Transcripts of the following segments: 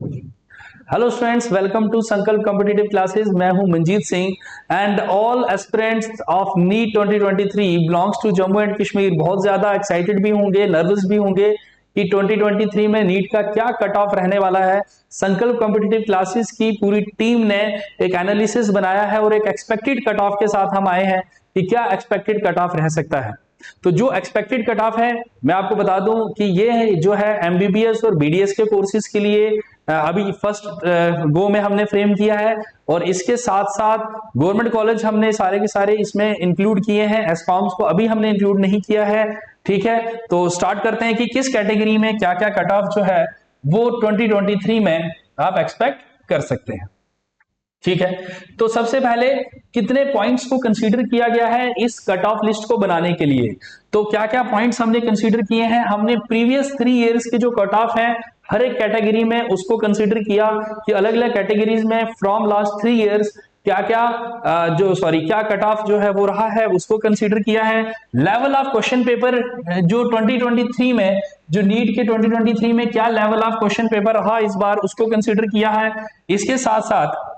Hello students, welcome to Sankalp competitive classes. मैं हूं Manjeet Singh and all aspirants of NEET 2023 belongs to Jammu and Kashmir बहुत ज्यादा excited भी होंगे, नर्वस भी होंगे कि 2023 में नीट का क्या कट ऑफ रहने वाला है। संकल्प कॉम्पिटिटिव क्लासेस की पूरी टीम ने एक एनालिसिस बनाया है और एक एक्सपेक्टेड कट ऑफ के साथ हम आए हैं कि क्या एक्सपेक्टेड कट ऑफ रह सकता है। तो जो एक्सपेक्टेड कट ऑफ है मैं आपको बता दूं कि ये जो है एमबीबीएस और बीडीएस के कोर्सेज के लिए अभी फर्स्ट गो में हमने फ्रेम किया है, और इसके साथ साथ गवर्नमेंट कॉलेज हमने सारे के सारे इसमें इंक्लूड किए हैं। एसकॉम्स को अभी हमने इंक्लूड नहीं किया है। ठीक है, तो स्टार्ट करते हैं कि किस कैटेगरी में क्या क्या कट ऑफ जो है वो 2023 में आप एक्सपेक्ट कर सकते हैं। ठीक है, तो सबसे पहले कितने पॉइंट्स को कंसीडर किया गया है इस कट ऑफ लिस्ट को बनाने के लिए। तो क्या क्या पॉइंट्स हमने कंसीडर किए हैं, हमने प्रीवियस 3 इयर्स के जो कट ऑफ है हर एक कैटेगरी में उसको कंसीडर किया कि अलग अलग कैटेगरीज में फ्रॉम लास्ट 3 इयर्स क्या क्या क्या कट ऑफ जो है वो रहा है उसको कंसीडर किया है। लेवल ऑफ क्वेश्चन पेपर जो 2023 में जो नीट के 2023 में क्या लेवल ऑफ क्वेश्चन पेपर रहा इस बार उसको कंसीडर किया है। इसके साथ साथ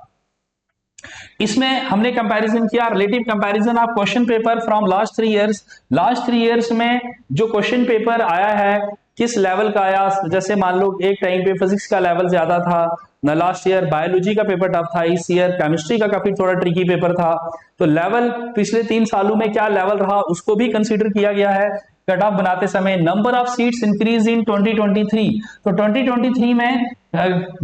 इसमें हमने कंपैरिजन किया, relative comparison of question paper from last 3 years. Last 3 years में जो क्वेश्चन पेपर आया है किस लेवल का आया। जैसे मान लो एक टाइम पे फिजिक्स का लेवल ज्यादा था ना, लास्ट ईयर बायोलॉजी का पेपर टफ था, इस ईयर केमिस्ट्री का काफी थोड़ा ट्रिकी पेपर था। तो लेवल पिछले 3 सालों में क्या लेवल रहा उसको भी कंसीडर किया गया है कट ऑफ बनाते समय। Number of seats increase in 2023, तो 2023 में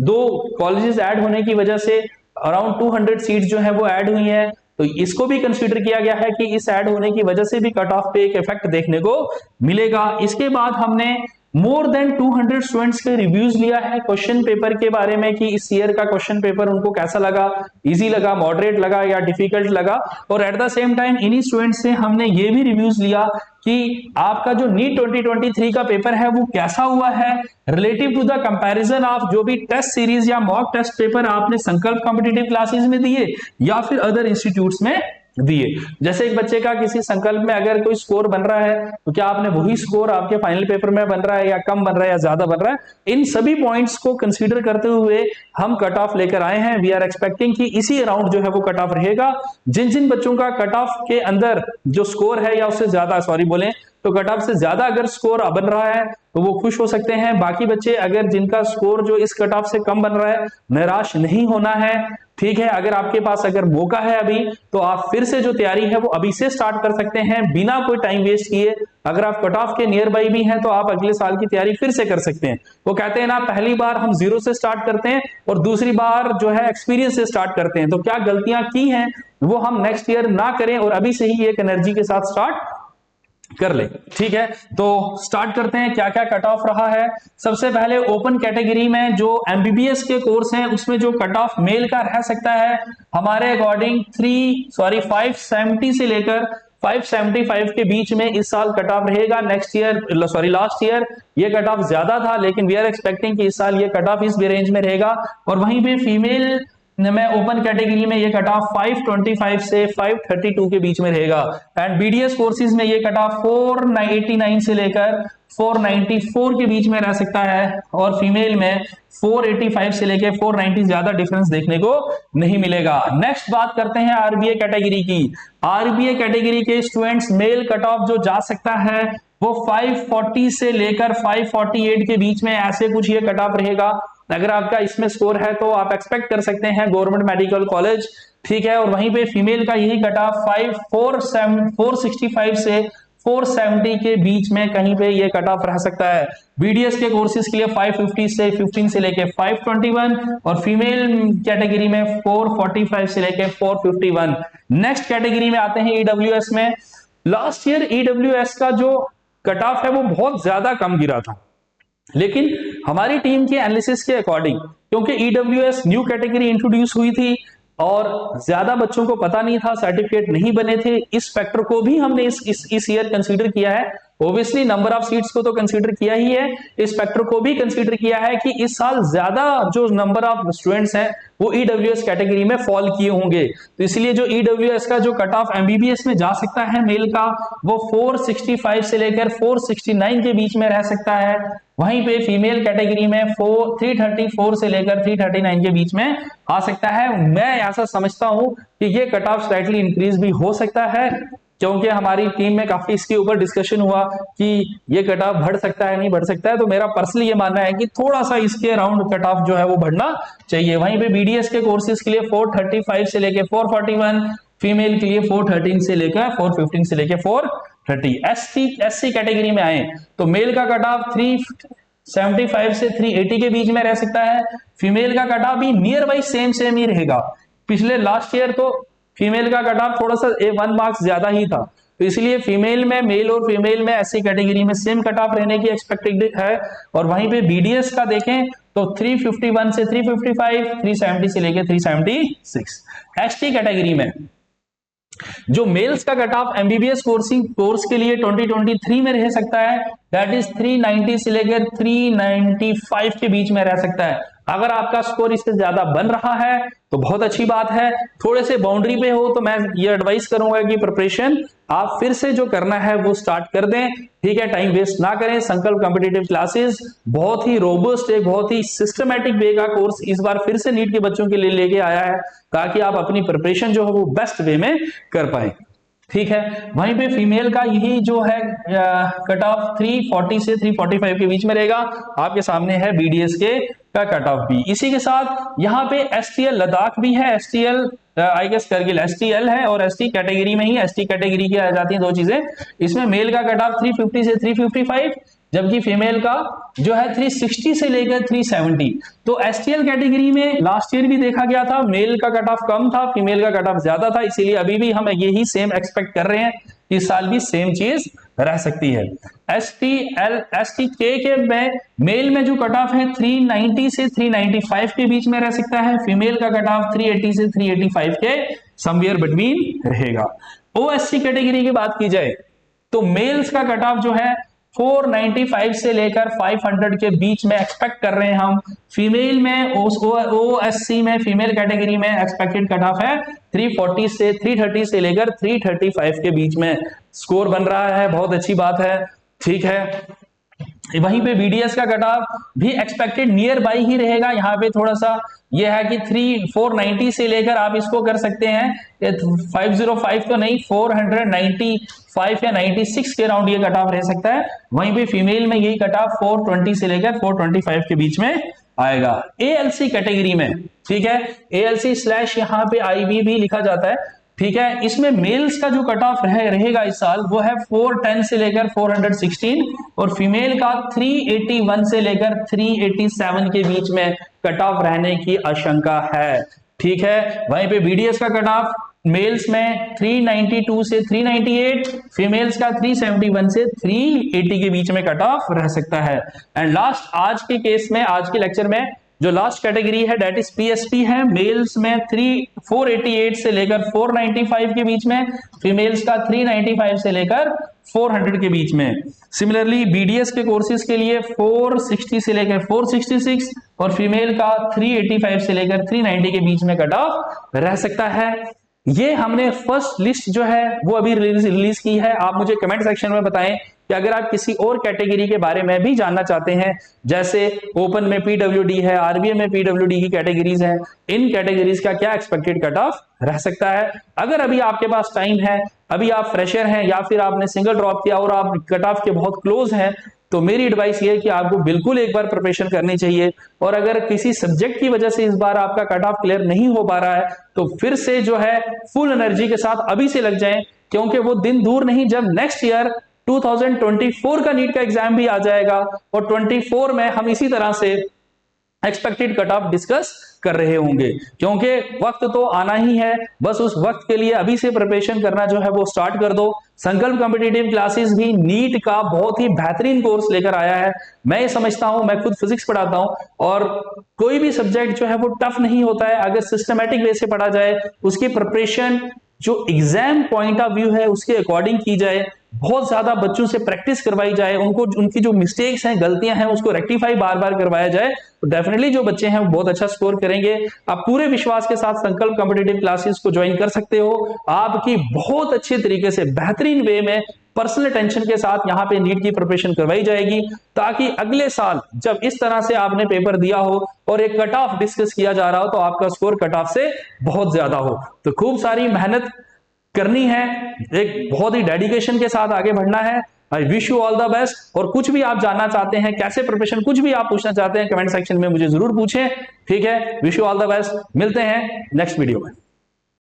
2 कॉलेजेस ऐड होने की वजह से अराउंड 200 सीट जो है वो ऐड हुई है। तो इसको भी कंसीडर किया गया है कि इस ऐड होने की वजह से भी कट ऑफ पे एक इफेक्ट देखने को मिलेगा। इसके बाद हमने मोर देन 200 स्टूडेंट्स के रिव्यूज लिया है क्वेश्चन पेपर के बारे में कि इस ईयर का क्वेश्चन पेपर उनको कैसा लगा, इजी लगा, मॉडरेट लगा या डिफिकल्ट लगा। और एट द सेम टाइम इन्हीं स्टूडेंट्स से हमने ये भी रिव्यूज लिया कि आपका जो नीट 2023 का पेपर है वो कैसा हुआ है relative to the comparison of जो भी टेस्ट सीरीज या मॉक टेस्ट पेपर आपने संकल्प कॉम्पिटिटिव क्लासेस में दिए या फिर अदर इंस्टीट्यूट्स में दिए। जैसे एक बच्चे का किसी संकल्प में अगर कोई स्कोर बन रहा है तो क्या आपने वही स्कोर आपके फाइनल पेपर में बन रहा है या कम बन रहा है या ज्यादा बन रहा है। इन सभी पॉइंट्स को कंसीडर करते हुए हम कट ऑफ लेकर आए हैं। वी आर एक्सपेक्टिंग कि इसी अराउंड जो है वो कट ऑफ रहेगा। जिन जिन बच्चों का कट ऑफ के अंदर जो स्कोर है या उससे ज्यादा तो कट ऑफ से ज्यादा अगर स्कोर बन रहा है तो वो खुश हो सकते हैं। बाकी बच्चे अगर जिनका स्कोर जो इस कट ऑफ से कम बन रहा है निराश नहीं होना है। ठीक है, अगर आपके पास अगर मौका है अभी तो आप फिर से जो तैयारी है वो अभी से स्टार्ट कर सकते हैं बिना कोई टाइम वेस्ट किए। अगर आप कट ऑफ के नियर बाई भी हैं तो आप अगले साल की तैयारी फिर से कर सकते हैं। वो कहते हैं ना, पहली बार हम 0 से स्टार्ट करते हैं और दूसरी बार जो है एक्सपीरियंस से स्टार्ट करते हैं। तो क्या गलतियां की हैं वो हम नेक्स्ट ईयर ना करें और अभी से ही एक एनर्जी के साथ स्टार्ट कर ले। ठीक है, तो स्टार्ट करते हैं क्या क्या कट ऑफ रहा है। सबसे पहले ओपन कैटेगरी में जो एमबीबीएस के कोर्स हैं उसमें जो कट ऑफ मेल का रह सकता है हमारे अकॉर्डिंग 570 से लेकर 575 के बीच में इस साल कट ऑफ रहेगा। लास्ट ईयर ये कट ऑफ ज्यादा था लेकिन वी आर एक्सपेक्टिंग कि इस साल ये कट ऑफ इस रेंज में रहेगा। और वहीं पे फीमेल में ओपन कैटेगरी में ये कट ऑफ 525 से 532 के बीच में रहेगा। एंड बीडीएस कोर्सेज में ये कट ऑफ 489 से लेकर 494 के बीच में रह सकता है और फीमेल में 485 से लेकर 490, ज्यादा डिफरेंस देखने को नहीं मिलेगा। नेक्स्ट बात करते हैं आरबीए कैटेगरी की। आरबीए कैटेगरी के स्टूडेंट्स मेल कट ऑफ जो जा सकता है वो 540 से लेकर 548 के बीच में ऐसे कुछ ये कट ऑफ रहेगा। अगर आपका इसमें स्कोर है तो आप एक्सपेक्ट कर सकते हैं गवर्नमेंट मेडिकल कॉलेज। ठीक है, और वहीं पे फीमेल का यही कट ऑफ 465 से 470 के बीच में कहीं पे ये कट ऑफ रह सकता है। बीडीएस के कोर्सेज के लिए 550 से 15 से लेके 521 और फीमेल कैटेगरी में 445 से लेके 451। नेक्स्ट कैटेगरी में आते हैं ईडब्ल्यूएस में। लास्ट ईयर ईडब्ल्यूएस का जो कट ऑफ है वो बहुत ज्यादा कम गिरा था, लेकिन हमारी टीम के एनालिसिस के अकॉर्डिंग क्योंकि ईडब्ल्यूएस न्यू कैटेगरी इंट्रोड्यूस हुई थी और ज्यादा बच्चों को पता नहीं था, सर्टिफिकेट नहीं बने थे, इस फैक्टर को भी हमने इस ईयर कंसीडर किया है ओब्वियसली नंबर ऑफ सीट्स को तो कंसीडर किया ही है, इस फैक्टर को भी कंसीडर किया है कि इस साल ज्यादा जो नंबर ऑफ स्टूडेंट्स हैं वो ईडब्ल्यूएस कैटेगरी में फॉल किए होंगे, तो इसलिए जो ईडब्ल्यूएस का जो कट ऑफ एमबीबीएस में जा सकता है मेल का, वो 465 से लेकर 469 के बीच में रह सकता है। वहीं पे फीमेल कैटेगरी में 334 से लेकर 339 के बीच में आ सकता है। मैं ऐसा समझता हूं कि ये कट ऑफ स्लाइटली इंक्रीज भी हो सकता है, क्योंकि हमारी टीम में काफी इसके ऊपर डिस्कशन हुआ कि ये कट ऑफ बढ़ सकता है नहीं बढ़ सकता है, तो मेरा पर्सनली ये मानना है कि थोड़ा सा इसके अराउंड कट ऑफ जो है वो बढ़ना चाहिए। वहीं पे बीडीएस के कोर्सेज के लिए 435 से लेकर 441, फीमेल के लिए 413 से लेकर 415 से लेकर 430। एससी कैटेगरी में आए तो मेल का कट ऑफ 375 से 380 के बीच में रह सकता है, फीमेल का कट ऑफ भी नियर बाई सेम ही रहेगा। पिछले लास्ट ईयर तो फीमेल का कट ऑफ थोड़ा सा 1 मार्क्स ज्यादा ही था, तो इसलिए फीमेल में, मेल और फीमेल में एससी कैटेगरी में सेम कट ऑफ रहने की एक्सपेक्टेड है। और वहीं पे बीडीएस का देखें तो 351 से 355, 370 से लेकर 376। एसटी कैटेगरी में जो मेल्स का कट ऑफ एमबीबीएस कोर्स के लिए 2023 में रह सकता है, दैट इज 390 से लेकर 395 के बीच में रह सकता है। अगर आपका स्कोर इससे ज्यादा बन रहा है तो बहुत अच्छी बात है, थोड़े से बाउंड्री पे हो तो मैं ये एडवाइस करूंगा कि प्रिपरेशन आप फिर से जो करना है वो स्टार्ट कर दें, ठीक है, टाइम वेस्ट ना करें। संकल्प कॉम्पिटिटिव क्लासेस बहुत ही रोबस्ट, एक बहुत ही सिस्टमैटिक वे का कोर्स इस बार फिर से नीट के बच्चों के लिए लेके आया है, ताकि आप अपनी प्रिपरेशन जो है वो बेस्ट वे में कर पाए, ठीक है। वहीं पे फीमेल का यही जो है कट ऑफ 340 से 345 के बीच में रहेगा। आपके सामने है बीडीएस के का कट ऑफ भी। इसी के साथ यहाँ पे एसटीएल लद्दाख भी है, STL I guess Kargil STL है, और एसटी कैटेगरी में ही एसटी कैटेगरी की आ जाती है दो चीजें। इसमें मेल का कट ऑफ 350 से 355, जबकि फीमेल का जो है 360 से लेकर 370। तो एसटीएल कैटेगरी में लास्ट ईयर भी देखा गया था मेल का कट ऑफ कम था, फीमेल का कट ऑफ ज्यादा था, इसीलिए अभी भी हम यही सेम एक्सपेक्ट कर रहे हैं, इस साल भी सेम चीज रह सकती है। एसटीके के में मेल में जो कट ऑफ है 390 से 395 के बीच में रह सकता है, फीमेल का कट ऑफ 380 से 385 के समवेयर बिटवीन रहेगा। ओएससी कैटेगरी की बात की जाए तो मेल्स का कट ऑफ जो है 495 से लेकर 500 के बीच में एक्सपेक्ट कर रहे हैं हम। फीमेल में ओएससी में फीमेल कैटेगरी में एक्सपेक्टेड कट ऑफ है 340 से 330 से लेकर 335 के बीच में स्कोर बन रहा है, बहुत अच्छी बात है, ठीक है। वहीं पे बीडीएस का कट ऑफ भी एक्सपेक्टेड नियर बाई ही रहेगा। यहाँ पे थोड़ा सा ये है कि 490 से लेकर आप इसको कर सकते हैं 505 तो नहीं, 495 या 96 के राउंड ये कट ऑफ रह सकता है। वहीं पे फीमेल में यही कट ऑफ 420 से लेकर 425 के बीच में आएगा। एएलसी कैटेगरी में, ठीक है, एएलसी स्लैश यहाँ पे आईबी भी लिखा जाता है, ठीक है। इसमें मेल्स का जो कट ऑफ रहेगा इस साल वो है 410 से लेकर 416, और फीमेल का 381 से लेकर 387 के बीच में कट ऑफ रहने की आशंका है, ठीक है। वहीं पे बीडीएस का कट ऑफ मेल्स में 392 से 398, फीमेल्स का 371 से 380 के बीच में कट ऑफ रह सकता है। एंड लास्ट आज के केस में, आज के लेक्चर में जो लास्ट कैटेगरी है दैट इज पीएसपी है, मेल्स में 488 से लेकर 495 के बीच में, फीमेल्स का 395 से लेकर 400 के बीच में। सिमिलरली बीडीएस के कोर्सेज के लिए 460 से लेकर 466, और फीमेल का 385 से लेकर 390 के बीच में कट ऑफ रह सकता है। ये हमने फर्स्ट लिस्ट जो है वो अभी रिलीज की है। आप मुझे कमेंट सेक्शन में बताएं कि अगर आप किसी और कैटेगरी के बारे में भी जानना चाहते हैं, जैसे ओपन में पीडब्ल्यूडी है, आरबीए में पीडब्ल्यूडी की कैटेगरीज हैं, इन कैटेगरीज का क्या एक्सपेक्टेड कट ऑफ रह सकता है। अगर अभी आपके पास टाइम है, अभी आप फ्रेशर हैं या फिर आपने सिंगल ड्रॉप किया और आप कट ऑफ के बहुत क्लोज हैं, तो मेरी एडवाइस ये है कि आपको बिल्कुल एक बार प्रिपरेशन करनी चाहिए। और अगर किसी सब्जेक्ट की वजह से इस बार आपका कट ऑफ क्लियर नहीं हो पा रहा है तो फिर से जो है फुल एनर्जी के साथ अभी से लग जाएं, क्योंकि वो दिन दूर नहीं जब नेक्स्ट ईयर 2024 का नीट का एग्जाम भी आ जाएगा, और 24 में हम इसी तरह से एक्सपेक्टेड कट ऑफ डिस्कस कर रहे होंगे, क्योंकि वक्त तो आना ही है। बस उस वक्त के लिए अभी से प्रिपरेशन करना जो है वो स्टार्ट कर दो। संकल्प कॉम्पिटिटिव क्लासेस भी नीट का बहुत ही बेहतरीन कोर्स लेकर आया है। मैं ये समझता हूं, मैं खुद फिजिक्स पढ़ाता हूं, और कोई भी सब्जेक्ट जो है वो टफ नहीं होता है अगर सिस्टमेटिक वे से पढ़ा जाए, उसकी प्रिपरेशन जो एग्जाम पॉइंट ऑफ व्यू है उसके अकॉर्डिंग की जाए, बहुत ज्यादा बच्चों से प्रैक्टिस करवाई जाए, उनको उनकी जो मिस्टेक्स हैं, गलतियां हैं, उसको रेक्टिफाई बार बार करवाया जाए, तो डेफिनेटली जो बच्चे हैं वो बहुत अच्छा स्कोर करेंगे। आप पूरे विश्वास के साथ संकल्प कॉम्पिटिटिव क्लासेस को ज्वाइन कर सकते हो। आपकी बहुत अच्छे तरीके से बेहतरीन वे में पर्सनल अटेंशन के साथ यहाँ पे नीट की प्रिपरेशन करवाई जाएगी, ताकि अगले साल जब इस तरह से आपने पेपर दिया हो और एक कट ऑफ डिस्कस किया जा रहा हो, तो आपका स्कोर कट ऑफ से बहुत ज्यादा हो। तो खूब सारी मेहनत करनी है, एक बहुत ही डेडिकेशन के साथ आगे बढ़ना है। I wish you all the best. और कुछ भी आप जानना चाहते हैं, कैसे प्रिपरेशन, कुछ भी आप पूछना चाहते हैं, कमेंट सेक्शन में मुझे जरूर पूछें। ठीक है, wish you all the best. मिलते हैं नेक्स्ट वीडियो में।